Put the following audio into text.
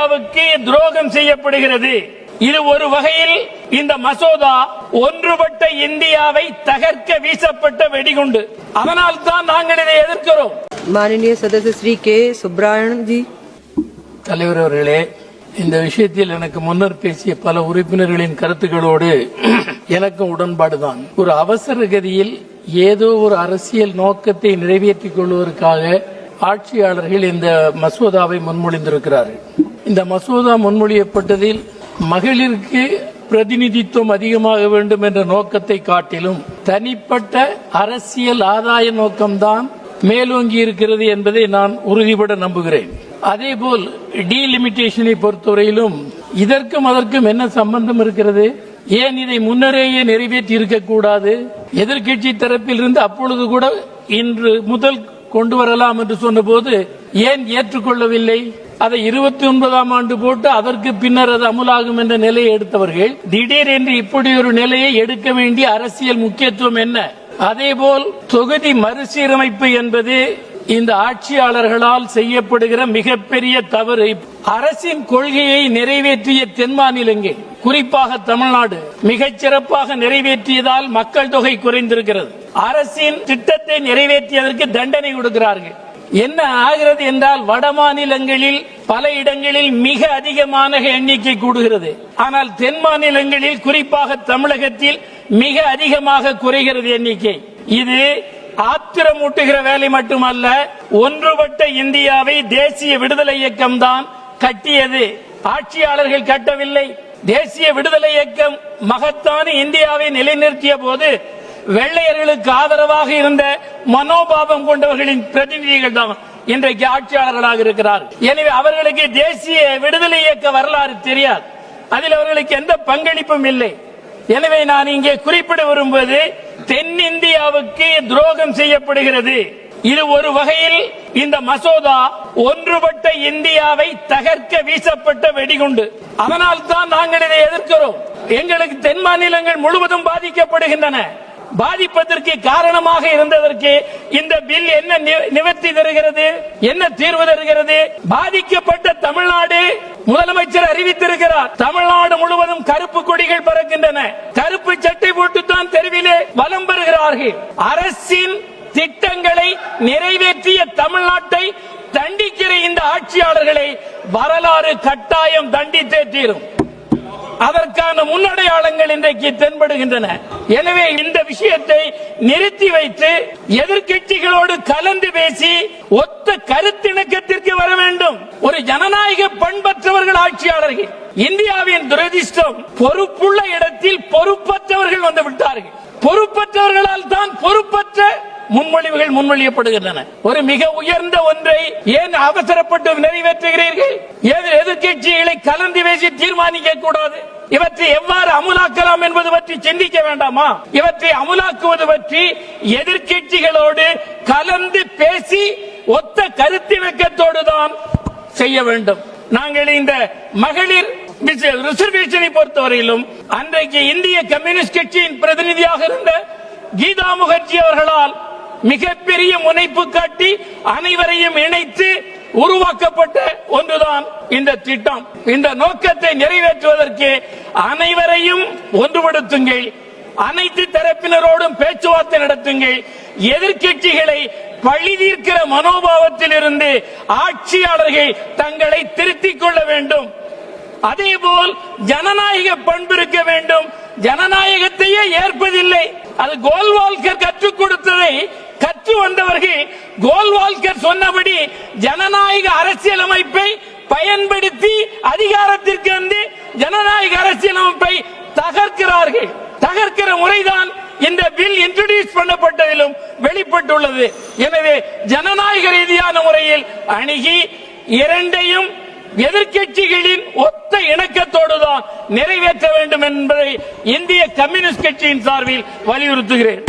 இந்தியாவுக்கு துரோகம் செய்யப்படுகிறது. இது ஒரு வகையில் இந்த மசோதா ஒன்றுபட்ட இந்தியாவை தகர்க்க வீசப்பட்ட வெடிகுண்டு. அதனால் தான் நாங்கள் இதை எதிர்க்கிறோம். माननीय सदस्य श्री के सुब्रायण जी. தலைவர் அவர்களே, இந்த விஷயத்தில் எனக்கு முன்னர் பேசிய பல உறுப்பினர்களின் கருத்துக்களோடு எனக்கும் உடன்பாடுதான். ஒரு அவசர கதியில் ஏதோ ஒரு அரசியல் நோக்கத்தை நிறைவேற்றிக் கொள்வதற்காக ஆட்சியாளர்கள் இந்த மசோதாவை முன்மொழிந்திருக்கிறார்கள். இந்த மசோதா முன்மொழியப்பட்டதில் மகளிருக்கு பிரதிநிதித்துவம் அதிகமாக வேண்டும் என்ற நோக்கத்தை காட்டிலும் தனிப்பட்ட அரசியல் ஆதாய நோக்கம்தான் மேலோங்கி இருக்கிறது என்பதை நான் உறுதிபட நம்புகிறேன். அதேபோல் டீலிமிட்டேஷனை பொறுத்தவரையிலும் இதற்கும் அதற்கும் என்ன சம்பந்தம் இருக்கிறது? ஏன் இதை முன்னரேயே நிறைவேற்றி இருக்கக்கூடாது? எதிர்கட்சி தரப்பில் இருந்து அப்பொழுது கூட இன்று முதல் கொண்டு வரலாம் என்று சொன்னபோது ஏன் ஏற்றுக்கொள்ளவில்லை? அதை 29ஆம் ஆண்டு போட்டு அதற்கு பின்னர் அது அமுலாகும் என்ற நிலையை எடுத்தவர்கள் திடீரென்று இப்படி ஒரு நிலையை எடுக்க வேண்டிய அரசியல் முக்கியத்துவம் என்ன? அதேபோல் தொகுதி மறுசீரமைப்பு என்பது இந்த ஆட்சியாளர்களால் செய்யப்படுகிற மிகப்பெரிய தவறு. அரசின் கொள்கையை நிறைவேற்றிய தென் மாநிலங்கள், குறிப்பாக தமிழ்நாடு மிகச் சிறப்பாக நிறைவேற்றியதால் மக்கள் தொகை குறைந்திருக்கிறது. அரசின் திட்டத்தை நிறைவேற்றியதற்கு தண்டனை கொடுக்கிறார்கள். என்ன ஆகிறது என்றால் வட மாநிலங்களில் பல இடங்களில் மிக அதிகமான எண்ணிக்கை கூடுகிறது. ஆனால் தென் மாநிலங்களில் குறிப்பாக தமிழகத்தில் மிக அதிகமாக குறைகிறது எண்ணிக்கை. இது ஆத்திரமூட்டுகிற வேலை மட்டுமல்ல, ஒன்றுபட்ட இந்தியாவை தேசிய விடுதலை இயக்கம் தான் கட்டியது, ஆட்சியாளர்கள் கட்டவில்லை. தேசிய விடுதலை இயக்கம் மகத்தான இந்தியாவை நிலைநிறுத்திய போது வெள்ளையர்களுக்கு ஆதரவாக இருந்த மனோபாவம் கொண்டவர்களின் பிரதிநிதிகள் தான் இன்றைக்கு ஆட்சியாளர்களாக இருக்கிறார்கள். எனவே அவர்களுக்கு தேசிய விடுதலை இயக்க வரலாறு தெரியாது, அதில் அவர்களுக்கு எந்த பங்களிப்பும் இல்லை. எனவே நான் இங்கே குறிப்பிட விரும்புவது, தென்னிந்தியாவுக்கு துரோகம் செய்யப்படுகிறது. இது ஒரு வகையில் இந்த மசோதா ஒன்றுபட்ட இந்தியாவை தகர்க்க வீசப்பட்ட வெடிகுண்டு. அதனால் தான் நாங்கள் இதை எதிர்க்கிறோம். எங்களுக்கு தென் மாநிலங்கள் முழுவதும் பாதிக்கப்படுகின்றன. பாதிப்பதற்கு காரணமாக இருந்ததற்கு இந்த பில் என்ன நிவர்த்தி தருகிறது, என்ன தீர்வு தருகிறது? பாதிக்கப்பட்ட தமிழ்நாடு முதலமைச்சர் அறிவித்திருக்கிறார், தமிழ்நாடு முழுவதும் கருப்பு கொடிகள் பறக்கின்றன. கருப்பு சட்டை போட்டுத்தான் தெருவிலே வலம் பெறுகிறார்கள். அரசின் திட்டங்களை நிறைவேற்றிய தமிழ்நாட்டை தண்டிக்கிற இந்த ஆட்சியாளர்களை வரலாறு கட்டாயம் தண்டித்தே தீரும். அதற்கான முன்னடையாளங்கள் இன்றைக்கு தென்படுகின்றன. எனவே இந்த விஷயத்தை நிறுத்தி வைத்து எதிர்க்கட்சிகளோடு கலந்து பேசி ஒத்த கருத்திணக்கத்திற்கு வர வேண்டும். ஒரு ஜனநாயக பண்பற்றவர்கள் ஆட்சியாளர்கள். இந்தியாவின் துரதிர்ஷ்டம், பொறுப்புள்ள இடத்தில் பொறுப்பற்றவர்கள் வந்து விட்டார்கள். பொறுப்பற்றவர்களால் தான் பொறுப்பற்ற முன்மொழிவுகள் முன்மொழியப்படுகின்றன. ஒரு மிக உயர்ந்த ஒன்றை ஏன் அவசரப்பட்டு நிறைவேற்றுகிறீர்கள்? எதிர்க்கட்சிகளை கலந்து பேசி தீர்மானிக்க கூடாது. இவற்றை எவ்வாறு அமுலாக்கலாம் என்பது பற்றி சிந்திக்க வேண்டாமா? இவற்றை அமுலாக்குவது பற்றி எதிர்க்கட்சிகளோடு கலந்து பேசி ஒத்த கருத்திணக்கத்தோடு தான் செய்ய வேண்டும். நாங்கள் இந்த மகளிர் ரிசர்வேஷனை பொறுத்தவரையிலும் அன்றைக்கு இந்திய கம்யூனிஸ்ட் கட்சியின் பிரதிநிதியாக இருந்த கீதா முகர்ஜி அவர்களால் மிகப்பெரிய முனைப்பு காட்டி அனைவரையும் இணைத்து உருவாக்கப்பட்ட ஒன்றுதான் இந்த திட்டம். இந்த நோக்கத்தை நிறைவேற்றுவதற்கு அனைவரையும் ஒன்றுபடுத்துங்கள், அனைத்து தரப்பினரோடும் பேச்சுவார்த்தை நடத்துங்கள். எதிர்க்கட்சிகளை பழி தீர்க்கிற மனோபாவத்தில் இருந்து ஆட்சியாளர்கள் தங்களை திருத்திக் கொள்ள வேண்டும். அதேபோல் ஜனநாயக பண்பு இருக்க வேண்டும். ஜனநாயகத்தையே ஏற்பதில்லை. அது கோல்வால்கர் கற்றுக் கொடுத்ததை கற்று வந்தவர்கள் கோல்வால்கர் சொன்னபடி ஜனநாயக அரசியலமைப்பை பயன்படுத்தி அதிகாரத்திற்கு வந்து ஜனநாயக அரசியலமைப்பை தகர்க்கிறார்கள். தகர்க்கிற முறைதான் இந்த பில் இன்ட்ரோடியூஸ் பண்ணப்பட்டதிலும் வெளிப்பட்டுள்ளது. எனவே ஜனநாயக ரீதியான முறையில் அணுகி இரண்டையும் எதிர்க்கட்சிகளின் ஒத்த இணக்கத்தோடுதான் நிறைவேற்ற வேண்டும் என்பதை இந்திய கம்யூனிஸ்ட் கட்சியின் சார்பில் வலியுறுத்துகிறேன்.